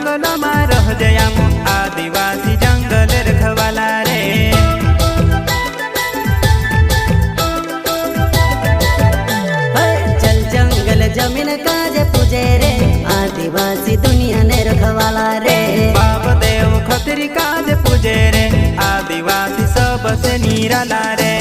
जंगलમાં રહજે આમ आदिवासी जंगल रखवाला रे। चल जंगल जमीन काजे पूजे रे आदिवासी दुनिया ने रखवाला रे। बाप देव खतरी काज पूजे रे आदिवासी सबसे निराला रे।